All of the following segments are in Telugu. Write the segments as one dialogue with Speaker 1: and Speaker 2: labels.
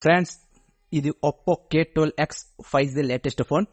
Speaker 1: ఫ్రెండ్స్, ఇది Oppo K12X 5G latest phone.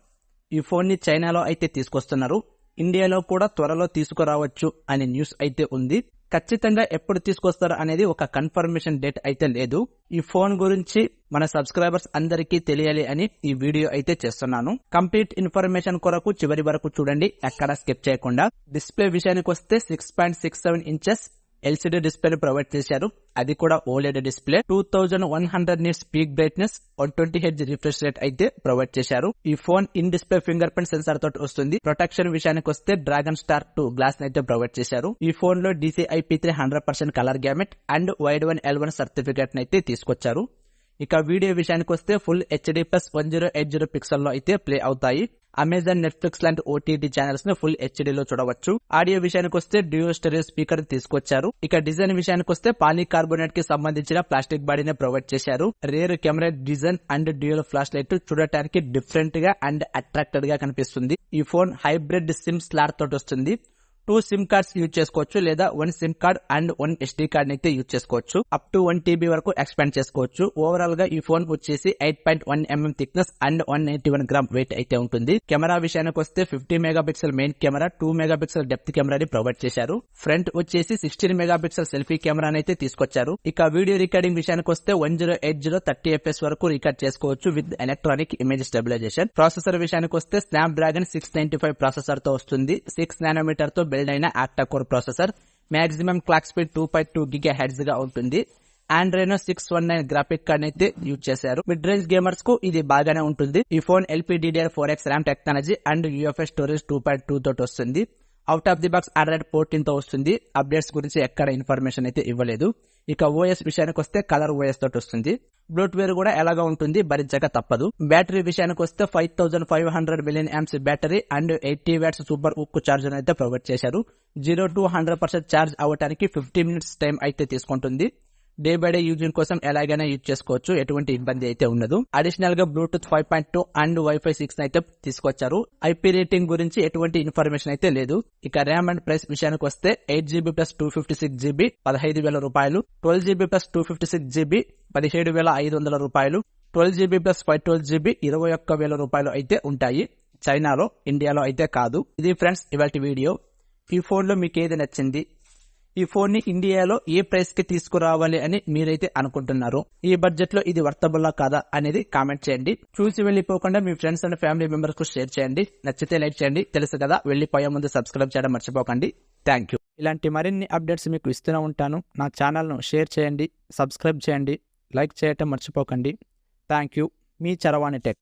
Speaker 1: ఈ ఫోన్ ని చైనాలో అయితే తీసుకొస్తున్నారు. ఇండియాలో కూడా త్వరలో తీసుకురావచ్చు అనే న్యూస్ అయితే ఉంది. ఖచ్చితంగా ఎప్పుడు తీసుకొస్తారు అనేది ఒక కన్ఫర్మేషన్ డేట్ అయితే లేదు. ఈ ఫోన్ గురించి మన సబ్స్క్రైబర్స్ అందరికీ తెలియాలి అని ఈ వీడియో అయితే చేస్తున్నాను. కంప్లీట్ ఇన్ఫర్మేషన్ కొరకు చివరి వరకు చూడండి, ఎక్కడ స్కిప్ చేయకుండా. డిస్ప్లే విషయానికి వస్తే 6.67 ఇంచెస్ ఎల్సిడి డిస్ప్లే ప్రొవైడ్ చేశారు. అది కూడా OLED display. 2100 nits peak brightness, 120 Hz refresh rate అయితే ప్రొవైడ్ చేశారు. ఈ phone in display finger print censor తోటి వస్తుంది. ప్రొటెక్షన్ విషయానికి వస్తే డ్రాగన్ స్టార్ 2 గ్లాస్ అయితే ప్రొవైడ్ చేశారు. ఈ ఫోన్ లో DCI-P3 100% colour gamete and wide 1L1 certificate అయితే తీసుకొచ్చారు. ఇక వీడియో విషయానికి వస్తే ఫుల్ HD+ 1080 పిక్సెల్ లో అయితే ప్లే అవుతాయి. అమెజాన్, నెట్ఫ్లిక్స్ లాంటి OTT ఛానల్స్ ని ఫుల్ HD లో చూడవచ్చు. ఆడియో విషయానికి వస్తే డ్యూయల్ స్టెరియో స్పీకర్ తీసుకొచ్చారు. ఇక డిజైన్ విషయానికి వస్తే పాలీకార్బోనేట్ కి సంబంధించిన ప్లాస్టిక్ బాడీని ప్రొవైడ్ చేశారు. Rear camera design and dual flash light చూడటానికి డిఫరెంట్ గా అండ్ అట్రాక్టెడ్ గా కనిపిస్తుంది. ఈ ఫోన్ హైబ్రిడ్ సిమ్ స్లాట్ తోటి వస్తుంది. 2 సిమ్ కార్డ్స్ యూజ్ చేసుకోవచ్చు, లేదా 1 SIM card and 1 SD card అయితే యూజ్ చేసుకోవచ్చు. అప్ టు 1 TB వరకు ఎక్స్పాండ్ చేసుకోవచ్చు. ఓవరాల్ గా ఈ ఫోన్ వచ్చేసి 8.1 mm thickness and 181 gram wait అయితే ఉంటుంది. కెమెరా విషయానికి వస్తే 50 megapixel main camera, 2 megapixel depth కెమెరాని ప్రొవైడ్ చేశారు. ఫ్రంట్ వచ్చేసి 16 మెగాపిక్సెల్ సెల్ఫీ కెమెరాని అయితే తీసుకొచ్చారు. ఇక వీడియో రికార్డింగ్ విషయానికి వస్తే 1080 30 FPS వరకు రికార్డ్ చేసుకోవచ్చు with electronic image stabilization. Processor విషయానికి వస్తే స్నాప్డ్రాగన్ 695 ప్రాసెసర్ తో వస్తుంది. 6 నానోమీటర్ తో బిల్డ్ అయిన octa core processor. Maximum clock speed 2.2 GHz గా ఉంటుంది. ఆండ్రైనో 619 గ్రాఫిక్ కార్డ్ అయితే యూజ్ చేశారు. మిడ్ రేంజ్ గేమర్స్ కు ఇది బాగానే ఉంటుంది. ఈ phone LPDDR4X RAM technology and UFS storage 2.2 తోటి వస్తుంది. Out of the box Android 14 తో వస్తుంది. అప్డేట్స్ గురించి ఎక్కడ ఇన్ఫర్మేషన్ అయితే ఇవ్వలేదు. ఇక OS విషయానికి వస్తే కలర్ OS తోటి వస్తుంది. బ్లూటూత్ కూడా ఎలాగా ఉంటుంది, భరించక తప్పదు. బ్యాటరీ విషయానికి వస్తే 5500 mAh battery and 80 watts super ఉక్కు చార్జర్ అయితే ప్రొవైడ్ చేశారు. 0 to 100% చార్జ్ అవ్వడానికి 50 మినిట్స్ టైం అయితే తీసుకుంటుంది. డే బై డే యూజింగ్ కోసం ఎలాగైనా యూజ్ చేసుకోవచ్చు, ఎటువంటి ఇబ్బంది అయితే ఉండదు. అడిషనల్ గా బ్లూటూత్ 5.2 అండ్ Wi-Fi 6 అయితే తీసుకొచ్చారు. IP రేటింగ్ గురించి ఎటువంటి ఇన్ఫర్మేషన్ అయితే లేదు. ఇక ర్యామ్ అండ్ ప్రైస్ విషయానికి వస్తే 8GB + 256GB 15,000 రూపాయలు, 12GB + 256GB 17,500 రూపాయలు, 12GB + 512GB 21,000 రూపాయలు అయితే ఉంటాయి. చైనాలో, ఇండియాలో అయితే కాదు. ఇది ఫ్రెండ్స్ ఇవాల్టి వీడియో. ఈ ఫోన్ లో మీకు ఏది నచ్చింది? ఈ ఫోన్ ని ఇండియాలో ఏ ప్రైస్ కి తీసుకురావాలి అని మీరైతే అనుకుంటున్నారు? ఈ బడ్జెట్ లో ఇది వర్తబుల్లా కాదా అనేది కామెంట్ చేయండి. చూసి వెళ్లిపోకుండా మీ ఫ్రెండ్స్ అండ్ ఫ్యామిలీ మెంబర్స్ కు షేర్ చేయండి. నచ్చితే లైక్ చేయండి. తెలుసు కదా, వెళ్లిపోయే ముందు సబ్స్క్రైబ్ చేయడం మర్చిపోకండి. Thank you. ఇలాంటి మరిన్ని అప్డేట్స్ మీకు ఇస్తూనే ఉంటాను. నా ఛానల్ ను షేర్ చేయండి, సబ్స్క్రైబ్ చేయండి, లైక్ చేయటం మర్చిపోకండి. Thank you. మీ చరవాణి టెక్.